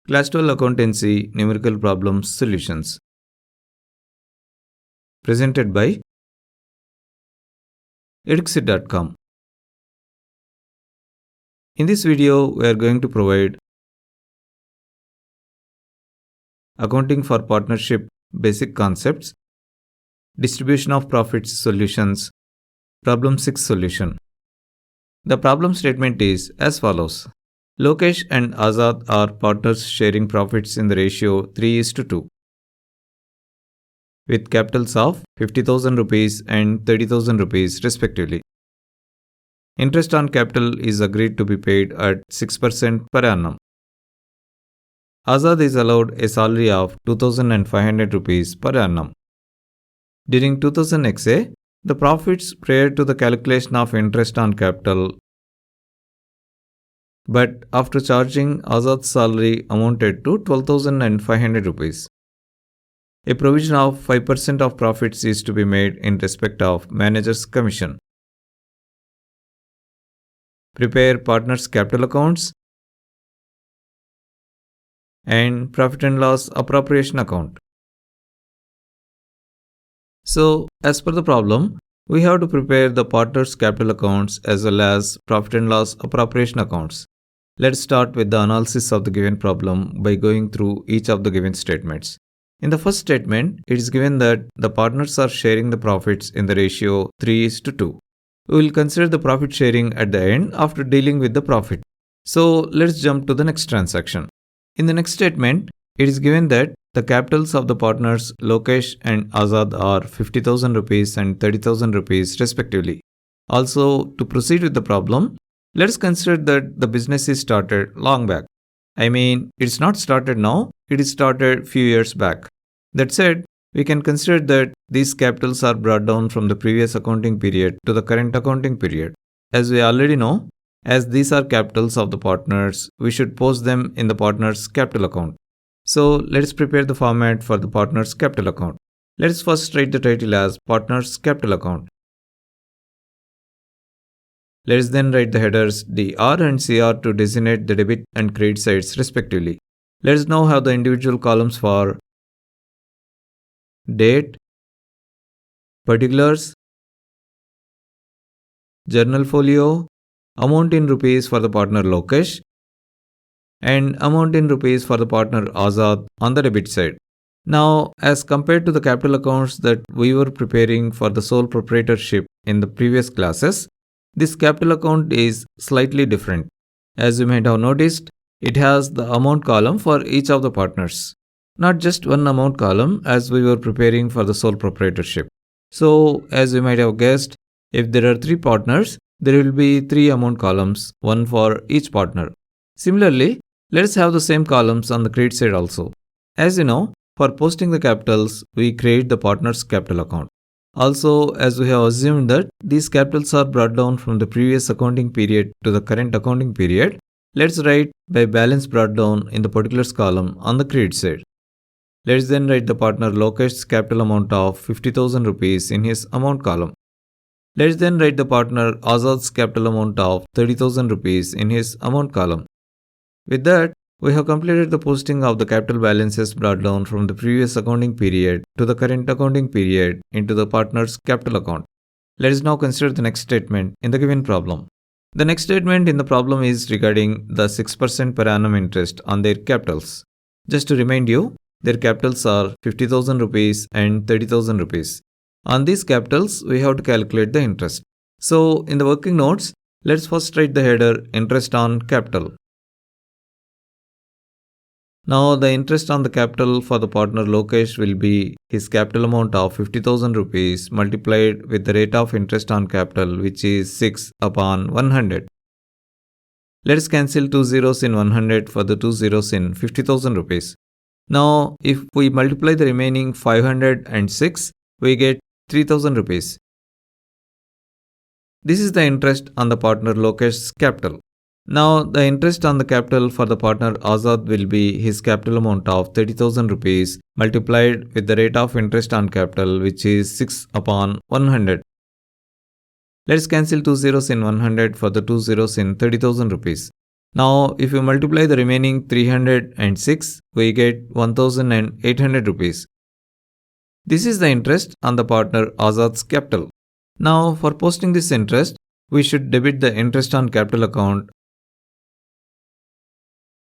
Class 12 Accountancy Numerical Problems Solutions. Presented by edxit.com. In this video, we are going to provide Accounting for Partnership Basic Concepts, Distribution of Profits Solutions, Problem 6 Solution. The problem statement is as follows. Lokesh and Azad are partners sharing profits in the ratio 3:2, with capitals of 50,000 rupees and 30,000 rupees respectively. Interest on capital is agreed to be paid at 6% per annum. Azad is allowed a salary of 2,500 rupees per annum. During 2000 XA, the profits prior to the calculation of interest on capital, but after charging Azad's salary amounted to 12,500 rupees. A provision of 5% of profits is to be made in respect of manager's commission. Prepare partners' capital accounts and profit and loss appropriation account. So, as per the problem, we have to prepare the partners' capital accounts as well as profit and loss appropriation accounts. Let's start with the analysis of the given problem by going through each of the given statements. In the first statement, it is given that the partners are sharing the profits in the ratio 3:2. We will consider the profit sharing at the end after dealing with the profit. So let's jump to the next transaction. In the next statement, it is given that the capitals of the partners Lokesh and Azad are 50,000 rupees and 30,000 rupees respectively. Also, to proceed with the problem, let's consider that the business is started long back. I mean, it's not started now, it is started few years back. That said, we can consider that these capitals are brought down from the previous accounting period to the current accounting period. As we already know, as these are capitals of the partners, we should post them in the partners' capital account. So let's prepare the format for the partners' capital account. Let's first write the title as partners' capital account. Let's then write the headers DR and CR to designate the debit and credit sides respectively. Let's now have the individual columns for date, particulars, journal folio, amount in rupees for the partner Lokesh, and amount in rupees for the partner Azad on the debit side. Now, as compared to the capital accounts that we were preparing for the sole proprietorship in the previous classes, this capital account is slightly different. As you might have noticed, it has the amount column for each of the partners, not just one amount column as we were preparing for the sole proprietorship. So, as you might have guessed, if there are 3 partners, there will be 3 amount columns, one for each partner. Similarly, let's have the same columns on the credit side also. As you know, for posting the capitals, we create the partner's capital account. Also, as we have assumed that these capitals are brought down from the previous accounting period to the current accounting period, let's write by balance brought down in the particulars column on the credit side. Let's then write the partner Lokesh's capital amount of 50,000 rupees in his amount column. Let's then write the partner Azad's capital amount of 30,000 rupees in his amount column. With that, we have completed the posting of the capital balances brought down from the previous accounting period to the current accounting period into the partner's capital account. Let us now consider the next statement in the given problem. The next statement in the problem is regarding the 6% per annum interest on their capitals. Just to remind you, their capitals are 50,000 rupees and 30,000 rupees. On these capitals, we have to calculate the interest. So, in the working notes, let's first write the header interest on capital. Now, the interest on the capital for the partner Lokesh will be his capital amount of 50,000 rupees multiplied with the rate of interest on capital, which is 6 upon 100. Let's cancel 2 zeros in 100 for the 2 zeros in 50,000 rupees. Now, if we multiply the remaining 506, we get 3,000 rupees. This is the interest on the partner Lokesh's capital. Now, the interest on the capital for the partner Azad will be his capital amount of 30,000 rupees multiplied with the rate of interest on capital, which is 6 upon 100. Let's cancel 2 zeros in 100 for the 2 zeros in 30,000 rupees. Now, if you multiply the remaining 306, we get 1800 rupees. This is the interest on the partner Azad's capital. Now, for posting this interest, we should debit the interest on capital account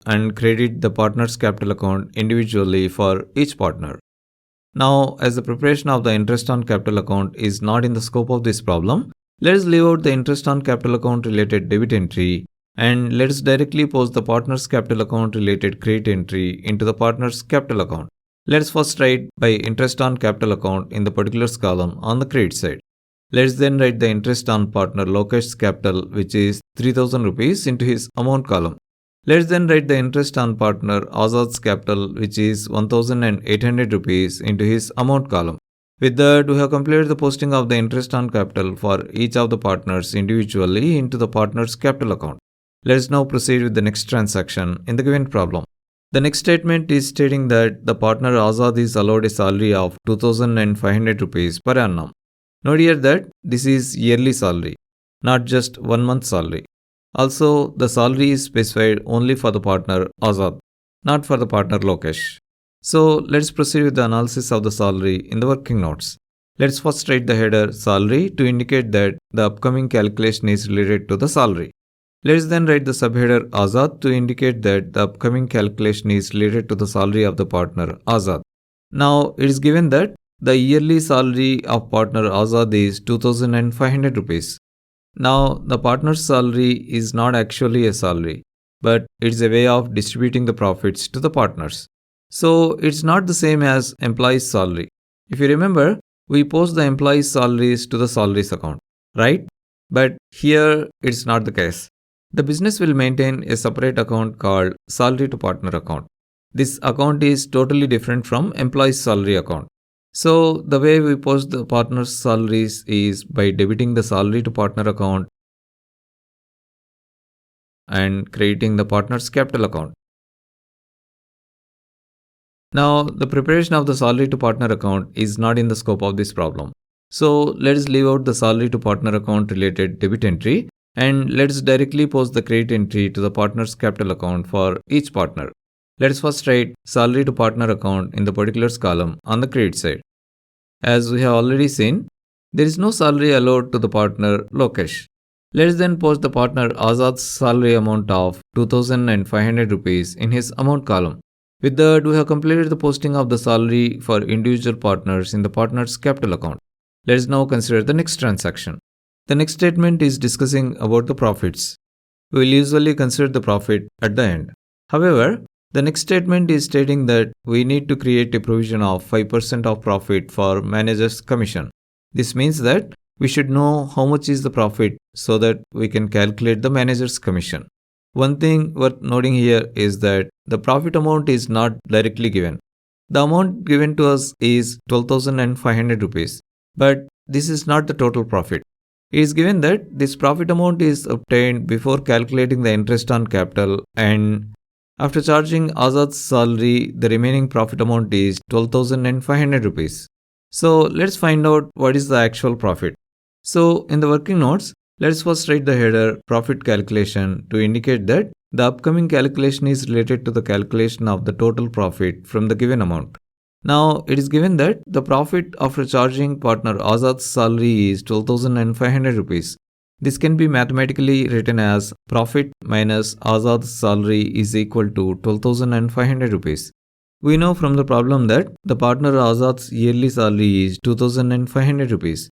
and credit the partner's capital account individually for each partner. Now, as the preparation of the interest on capital account is not in the scope of this problem, let us leave out the interest on capital account related debit entry and let us directly post the partner's capital account related credit entry into the partner's capital account. Let us first write by interest on capital account in the particulars column on the credit side. Let us then write the interest on partner Lokesh's capital, which is 3000 rupees, into his amount column. Let us then write the interest on partner Azad's capital, which is 1800 rupees, into his amount column. With that, we have completed the posting of the interest on capital for each of the partners individually into the partner's capital account. Let us now proceed with the next transaction in the given problem. The next statement is stating that the partner Azad is allowed a salary of 2500 rupees per annum. Note here that this is yearly salary, not just 1 month salary. Also, the salary is specified only for the partner Azad, not for the partner Lokesh. So, let's proceed with the analysis of the salary in the working notes. Let's first write the header salary to indicate that the upcoming calculation is related to the salary. Let's then write the subheader Azad to indicate that the upcoming calculation is related to the salary of the partner Azad. Now, it is given that the yearly salary of partner Azad is 2500 rupees. Now, the partner's salary is not actually a salary, but it's a way of distributing the profits to the partners. So, it's not the same as employee's salary. If you remember, we post the employee's salaries to the salaries account, right? But here, it's not the case. The business will maintain a separate account called salary to partner account. This account is totally different from employee's salary account. So, the way we post the partner's salaries is by debiting the salary to partner account and creating the partner's capital account. Now, the preparation of the salary to partner account is not in the scope of this problem. So, let us leave out the salary to partner account related debit entry and let us directly post the credit entry to the partner's capital account for each partner. Let us first write salary to partner account in the particulars column on the credit side. As we have already seen, there is no salary allowed to the partner Lokesh. Let us then post the partner Azad's salary amount of 2500 rupees in his amount column. With that, we have completed the posting of the salary for individual partners in the partner's capital account. Let us now consider the next transaction. The next statement is discussing about the profits. We will usually consider the profit at the end. However, the next statement is stating that we need to create a provision of 5% of profit for manager's commission. This means that we should know how much is the profit so that we can calculate the manager's commission. One thing worth noting here is that the profit amount is not directly given. The amount given to us is 12,500 rupees, but this is not the total profit. It is given that this profit amount is obtained before calculating the interest on capital, and after charging Azad's salary, the remaining profit amount is 12,500 rupees. So let's find out what is the actual profit. So in the working notes, let's first write the header profit calculation to indicate that the upcoming calculation is related to the calculation of the total profit from the given amount. Now, it is given that the profit after charging partner Azad's salary is 12,500 rupees. This can be mathematically written as profit minus Azad's salary is equal to 12,500 rupees. We know from the problem that the partner Azad's yearly salary is 2,500 rupees.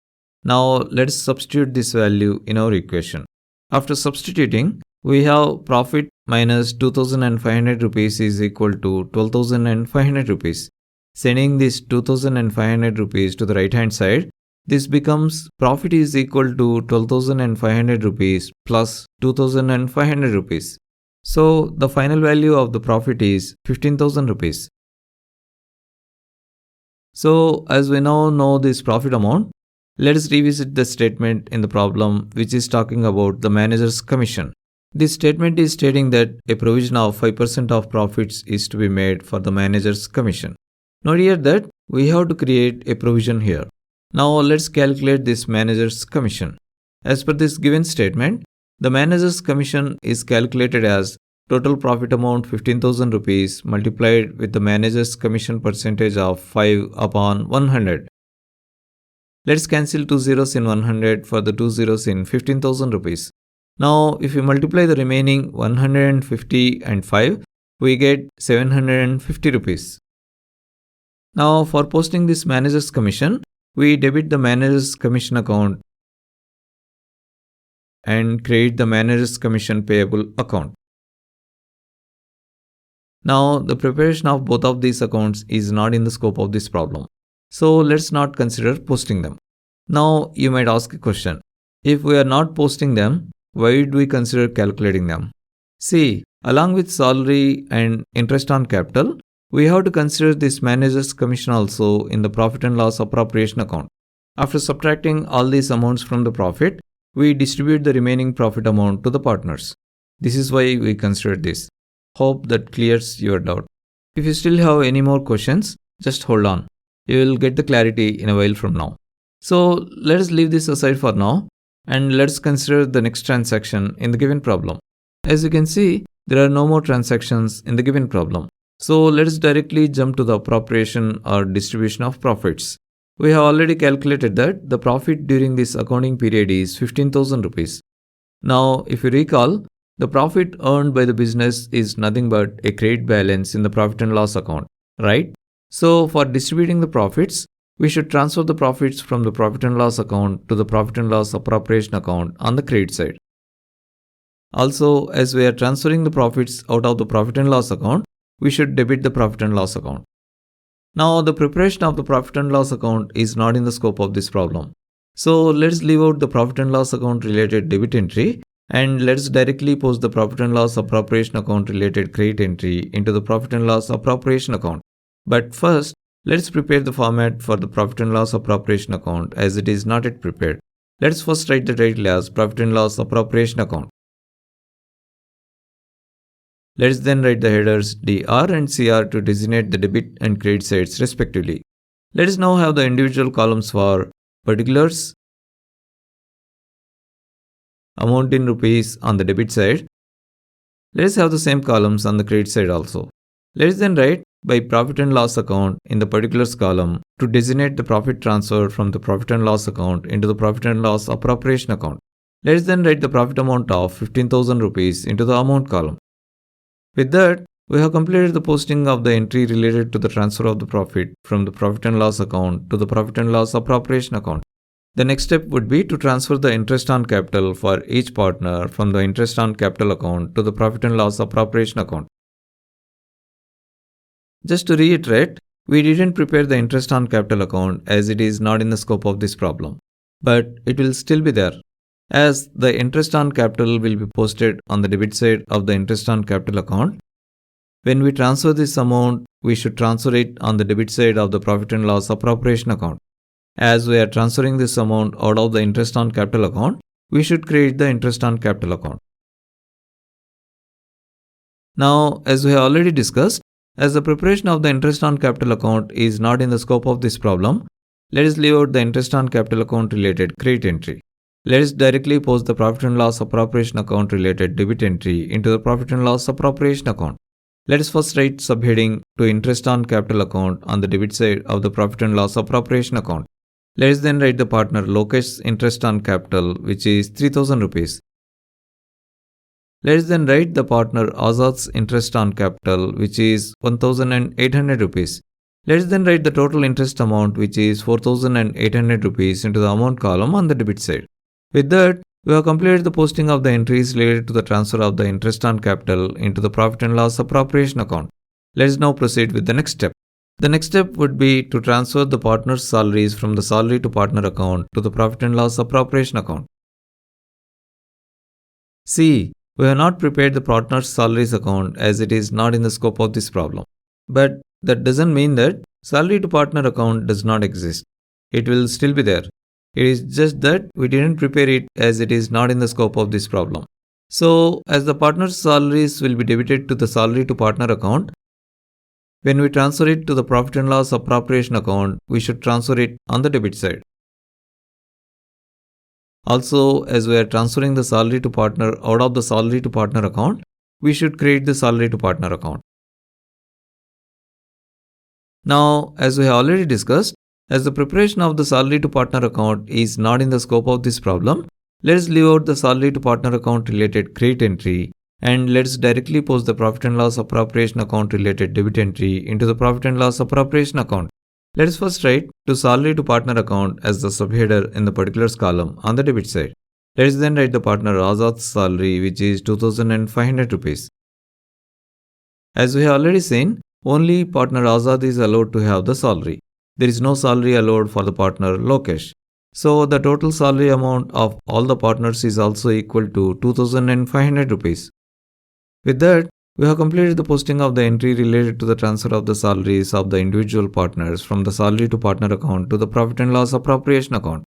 Now, let's substitute this value in our equation. After substituting, we have profit minus 2,500 rupees is equal to 12,500 rupees. Sending this 2,500 rupees to the right hand side, this becomes profit is equal to 12,500 rupees plus 2,500 rupees. So, the final value of the profit is 15,000 rupees. So, as we now know this profit amount, let us revisit the statement in the problem which is talking about the manager's commission. This statement is stating that a provision of 5% of profits is to be made for the manager's commission. Note here that we have to create a provision here. Now let's calculate this manager's commission. As per this given statement, the manager's commission is calculated as total profit amount 15,000 rupees multiplied with the manager's commission percentage of 5 upon 100. Let's cancel 2 zeros in 100 for the 2 zeros in 15,000 rupees. Now, if we multiply the remaining 150 and 5, we get 750 rupees. Now, for posting this manager's commission, we debit the manager's commission account and create the manager's commission payable account. Now, the preparation of both of these accounts is not in the scope of this problem. So, let's not consider posting them. Now, you might ask a question. If we are not posting them, why do we consider calculating them? See, along with salary and interest on capital, we have to consider this manager's commission also in the profit and loss appropriation account. After subtracting all these amounts from the profit, we distribute the remaining profit amount to the partners. This is why we consider this. Hope that clears your doubt. If you still have any more questions, just hold on. You will get the clarity in a while from now. So let's leave this aside for now and let's consider the next transaction in the given problem. As you can see, there are no more transactions in the given problem. So let's directly jump to the appropriation or distribution of profits. We have already calculated that the profit during this accounting period is 15,000 rupees. Now, if you recall, the profit earned by the business is nothing but a credit balance in the profit and loss account, right? So, for distributing the profits, we should transfer the profits from the profit and loss account to the profit and loss appropriation account on the credit side. Also, as we are transferring the profits out of the profit and loss account, we should debit the profit and loss account. Now, the preparation of the profit and loss account is not in the scope of this problem. So, let's leave out the profit and loss account related debit entry and let's directly post the profit and loss appropriation account related credit entry into the profit and loss appropriation account. But first, let's prepare the format for the profit and loss appropriation account as it is not yet prepared. Let's first write the title as profit and loss appropriation account. Let's then write the headers DR and CR to designate the debit and credit sides respectively. Let us now have the individual columns for particulars, amount in rupees on the debit side. Let us have the same columns on the credit side also. Let us then write by profit and loss account in the particulars column to designate the profit transfer from the profit and loss account into the profit and loss appropriation account. Let us then write the profit amount of 15,000 rupees into the amount column. With that, we have completed the posting of the entry related to the transfer of the profit from the profit and loss account to the profit and loss appropriation account. The next step would be to transfer the interest on capital for each partner from the interest on capital account to the profit and loss appropriation account. Just to reiterate, we didn't prepare the interest on capital account as it is not in the scope of this problem, but it will still be there, as the interest on capital will be posted on the debit side of the interest on capital account. When we transfer this amount, we should transfer it on the debit side of the profit and loss appropriation account. As we are transferring this amount out of the interest on capital account, we should create the interest on capital account. Now, as we have already discussed, as the preparation of the interest on capital account is not in the scope of this problem, let us leave out the interest on capital account related credit entry. Let us directly post the profit and loss appropriation account related debit entry into the profit and loss appropriation account. Let us first write subheading to interest on capital account on the debit side of the profit and loss appropriation account. Let us then write the partner Lokesh's interest on capital, which is 3,000 rupees. Let us then write the partner Azad's interest on capital, which is 1,800 rupees. Let us then write the total interest amount, which is 4,800 rupees, into the amount column on the debit side. With that, we have completed the posting of the entries related to the transfer of the interest on capital into the profit and loss appropriation account. Let us now proceed with the next step. The next step would be to transfer the partner's salaries from the salary to partner account to the profit and loss appropriation account. See, we have not prepared the partner's salaries account as it is not in the scope of this problem. But that doesn't mean that salary to partner account does not exist. It will still be there. It is just that we didn't prepare it as it is not in the scope of this problem. So, as the partner's salaries will be debited to the salary to partner account, when we transfer it to the profit and loss appropriation account, we should transfer it on the debit side. Also, as we are transferring the salary to partner out of the salary to partner account, we should create the salary to partner account. Now, as we have already discussed, as the preparation of the salary to partner account is not in the scope of this problem, let's leave out the salary to partner account related credit entry and let's directly post the profit and loss appropriation account related debit entry into the profit and loss appropriation account. Let us first write to salary to partner account as the subheader in the particulars column on the debit side. Let us then write the partner Azad's salary, which is 2500 rupees. As we have already seen, only partner Azad is allowed to have the salary. There is no salary allowed for the partner Lokesh. So the total salary amount of all the partners is also equal to 2500 rupees. With that, we have completed the posting of the entry related to the transfer of the salaries of the individual partners from the salary to partner account to the profit and loss appropriation account.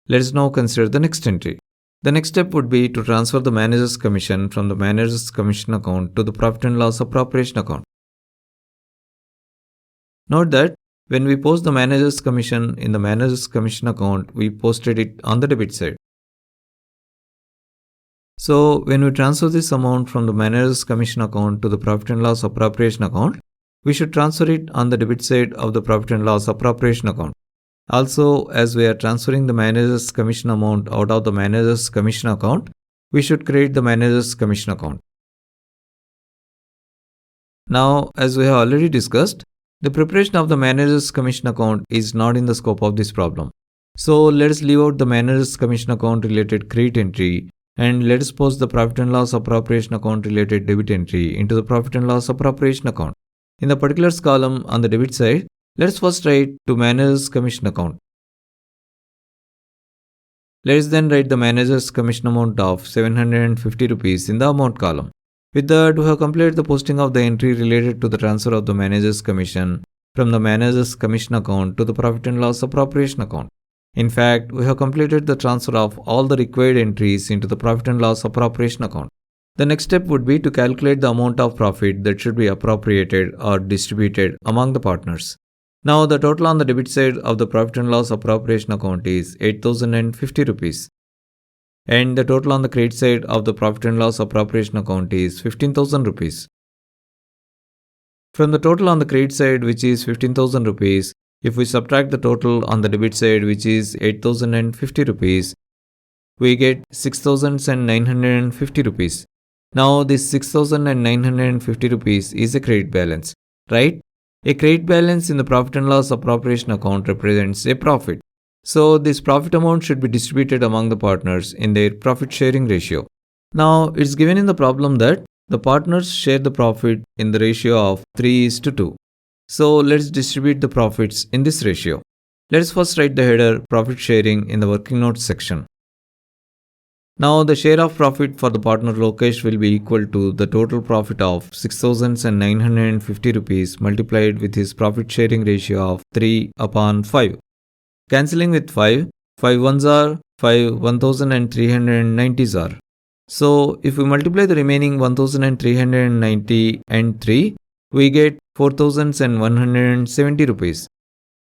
Let us now consider the next entry. The next step would be to transfer the manager's commission from the manager's commission account to the profit and loss appropriation account. Note that when we post the manager's commission in the manager's commission account, we posted it on the debit side. So, when we transfer this amount from the manager's commission account to the profit and loss appropriation account, we should transfer it on the debit side of the profit and loss appropriation account. Also, as we are transferring the manager's commission amount out of the manager's commission account, we should create the manager's commission account. Now, as we have already discussed, the preparation of the manager's commission account is not in the scope of this problem. So, let us leave out the manager's commission account related credit entry and let us post the profit and loss appropriation account related debit entry into the profit and loss appropriation account. In the particulars column on the debit side, let us first write to manager's commission account. Let us then write the manager's commission amount of 750 rupees in the amount column. With that, we have completed the posting of the entry related to the transfer of the manager's commission from the manager's commission account to the profit and loss appropriation account. In fact, we have completed the transfer of all the required entries into the profit and loss appropriation account. The next step would be to calculate the amount of profit that should be appropriated or distributed among the partners. Now, the total on the debit side of the profit and loss appropriation account is 8050 rupees. And the total on the credit side of the profit and loss appropriation account is 15,000 rupees. From the total on the credit side, which is 15,000 rupees, if we subtract the total on the debit side, which is 8050 rupees, we get 6950 rupees. Now, this 6950 rupees is a credit balance, right? A credit balance in the profit and loss appropriation account represents a profit. So, this profit amount should be distributed among the partners in their profit sharing ratio. Now, it's given in the problem that the partners share the profit in the ratio of 3:2. So, let's distribute the profits in this ratio. Let's first write the header profit sharing in the working notes section. Now, the share of profit for the partner Lokesh will be equal to the total profit of 6950 rupees multiplied with his profit sharing ratio of 3/5. Cancelling with 5, 5 ones are 5, 1390s are. So, if we multiply the remaining 1390 and 3, we get 4170 rupees.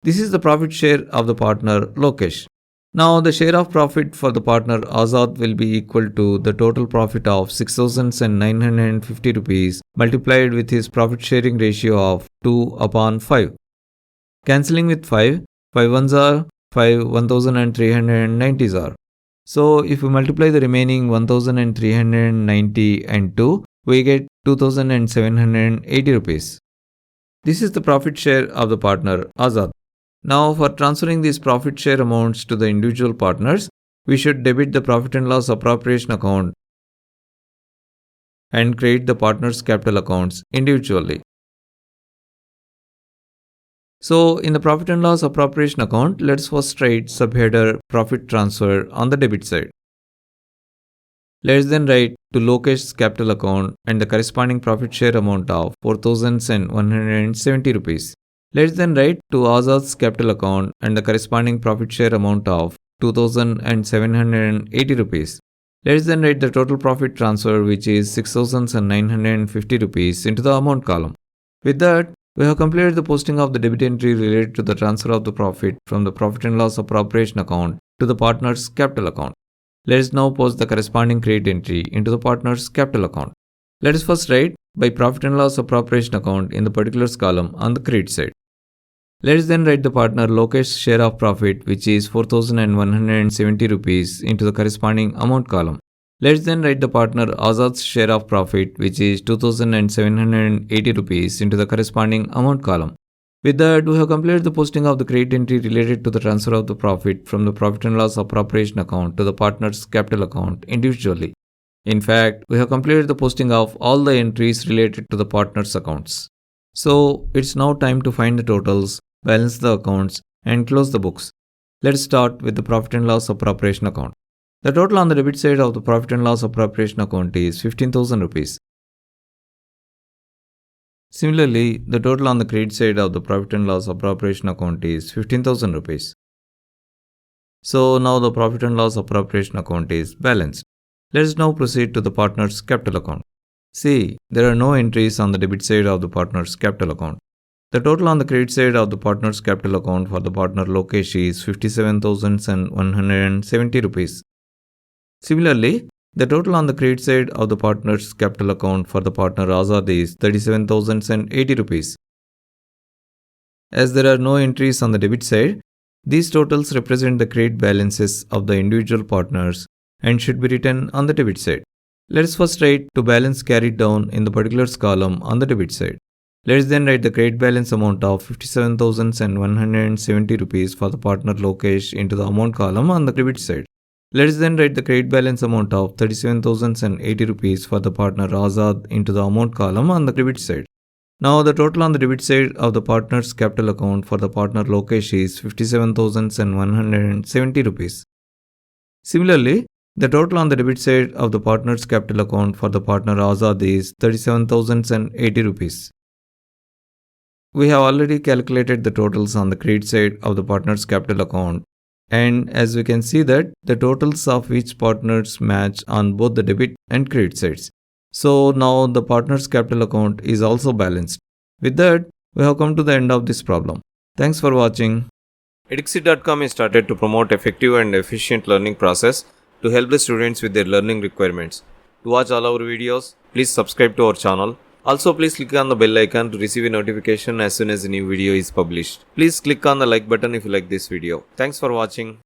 This is the profit share of the partner Lokesh. Now, the share of profit for the partner Azad will be equal to the total profit of 6950 rupees multiplied with his profit sharing ratio of 2/5. Cancelling with 5, 5 ones are 5, 1390s are. So, if we multiply the remaining 1390 and 2, we get 2780 rupees. This is the profit share of the partner Azad. Now, for transferring these profit share amounts to the individual partners, we should debit the profit and loss appropriation account and create the partners' capital accounts individually. So, in the profit and loss appropriation account, let's first write subheader profit transfer on the debit side. Let's then write to Lokesh's capital account and the corresponding profit share amount of 4170 rupees. Let's then write to Azad's capital account and the corresponding profit share amount of 2780 rupees. Let's then write the total profit transfer, which is 6950 rupees, into the amount column. With that, we have completed the posting of the debit entry related to the transfer of the profit from the profit and loss appropriation account to the partner's capital account. Let us now post the corresponding credit entry into the partner's capital account. Let us first write by profit and loss appropriation account in the particulars column on the credit side. Let us then write the partner Lokesh's share of profit, which is 4170 rupees, into the corresponding amount column. Let us then write the partner Azad's share of profit, which is 2780 rupees, into the corresponding amount column. With that, we have completed the posting of the credit entry related to the transfer of the profit from the profit and loss appropriation account to the partner's capital account individually. In fact, we have completed the posting of all the entries related to the partner's accounts. So, it's now time to find the totals, balance the accounts, and close the books. Let's start with the profit and loss appropriation account. The total on the debit side of the profit and loss appropriation account is 15,000 rupees. Similarly, the total on the credit side of the profit and loss appropriation account is 15,000 rupees. So now the profit and loss appropriation account is balanced. Let us now proceed to the partner's capital account. See, there are no entries on the debit side of the partner's capital account. The total on the credit side of the partner's capital account for the partner Lokesh is 57,170 rupees. Similarly, the total on the credit side of the partner's capital account for the partner Azad is 37,080 rupees. As there are no entries on the debit side, these totals represent the credit balances of the individual partners and should be written on the debit side. Let us first write to balance carried down in the particulars column on the debit side. Let us then write the credit balance amount of 57,170 rupees for the partner Lokesh into the amount column on the debit side. Let us then write the credit balance amount of 37,080 rupees for the partner Azad into the amount column on the debit side. Now the total on the debit side of the partner's capital account for the partner Lokesh is 57,170 rupees. Similarly, the total on the debit side of the partner's capital account for the partner Azad is 37,080 rupees. We have already calculated the totals on the credit side of the partner's capital account. And as we can see that the totals of each partners match on both the debit and credit sides. So now the partner's capital account is also balanced. With that, we have come to the end of this problem. Thanks for watching. Edixit.com is started to promote effective and efficient learning process to help the students with their learning requirements. To watch all our videos, please subscribe to our channel. Also, please click on the bell icon to receive a notification as soon as a new video is published. Please click on the like button if you like this video. Thanks for watching.